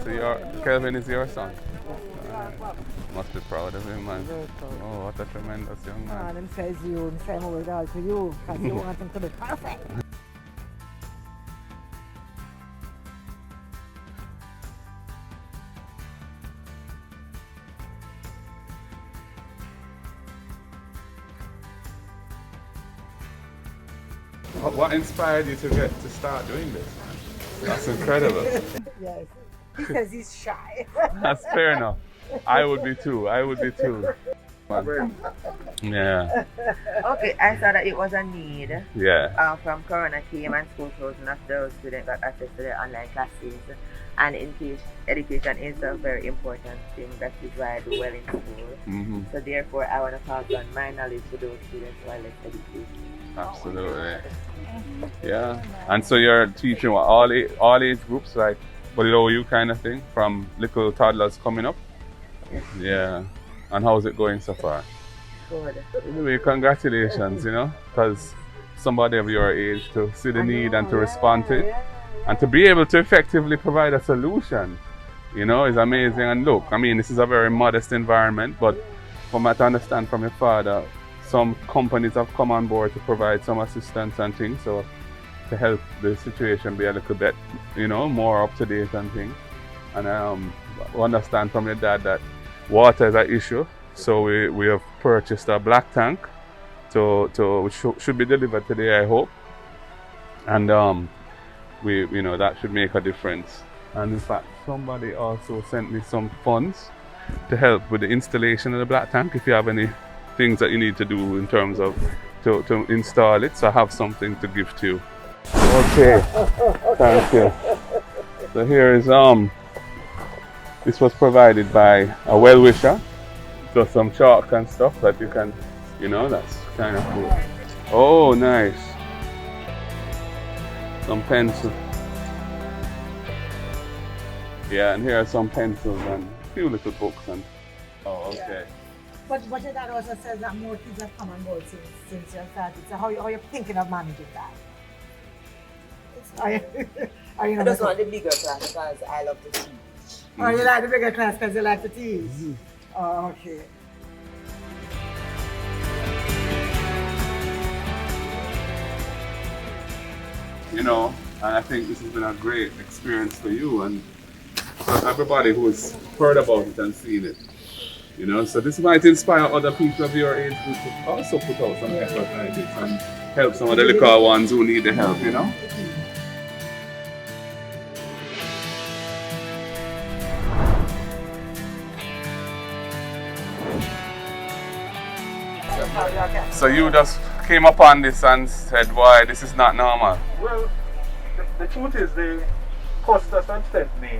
So Kelvin is your son? Must be proud of him, man. Oh, what a tremendous young man. Them says you, them say more all to you, because you want them to be perfect. What inspired you to start doing this, man? That's incredible. Yes. He says he's shy. That's fair enough. I would be too. Yeah. Okay, I saw that it was a need. Yeah. From Corona came and school closed, and after those students got access to their online classes. And in case education is a very important thing, that is why I do well in school. So therefore, I want to pass on my knowledge to those students who are less educated. Absolutely. Yeah. And so you're teaching what, all age groups, like below you kind of thing, from little toddlers coming up? Yeah. And how's it going so far? Good. Anyway, congratulations, because somebody of your age to see the need and to respond to it and to be able to effectively provide a solution, is amazing. And look, I mean, this is a very modest environment, but from what I understand from your father, some companies have come on board to provide some assistance and things, so to help the situation be a little bit, more up to date and things. And I understand from your dad that water is an issue, so we have purchased a black tank which should be delivered today, I hope. And that should make a difference. And in fact, somebody also sent me some funds to help with the installation of the black tank. If you have any things that you need to do in terms of to install it, so I have something to give to you. Okay, thank you. So here is this was provided by a well-wisher, so some chalk and stuff that you can, that's kind of cool. Oh, nice. Some pencils. Yeah, and here are some pencils and a few little books and. Oh, okay. But your dad also says that more kids have come on board since you started. So how are you thinking of managing that? Are you I just want the bigger class because I love to teach. Oh, you like the bigger class because you like to teach? Oh, okay. And I think this has been a great experience for you and for everybody who's heard about it and seen it. So this might inspire other people of your age group to also put out some effort like this and help some of the little ones who need the help, So you just came upon this and said, why this is not normal? Well, the truth is they customers and sent me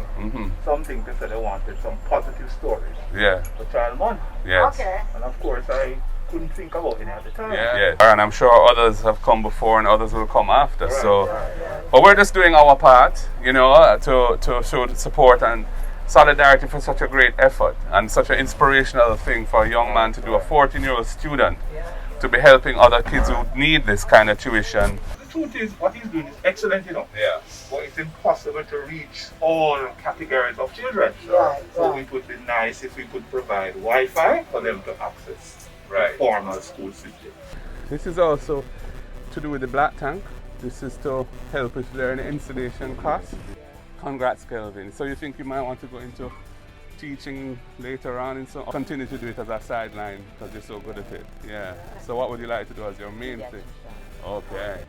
something to say they wanted some positive stories. Yeah. For Child Month. Yes. Okay. And of course I couldn't think about it at the time. Yeah. And I'm sure others have come before and others will come after. Right. But we're just doing our part, to show the support and solidarity for such a great effort and such an inspirational thing for a young man to do, a 14-year-old student, to be helping other kids who need this kind of tuition. The truth is, what he's doing is excellent, Yeah. but it's impossible to reach all categories of children. So it would be nice if we could provide Wi-Fi for them to access the formal school system. This is also to do with the black tank. This is to help with their installation costs. Congrats, Kelvin. So you think you might want to go into teaching later on and so continue to do it as a sideline because you're so good at it? Yeah. So what would you like to do as your main thing? Okay.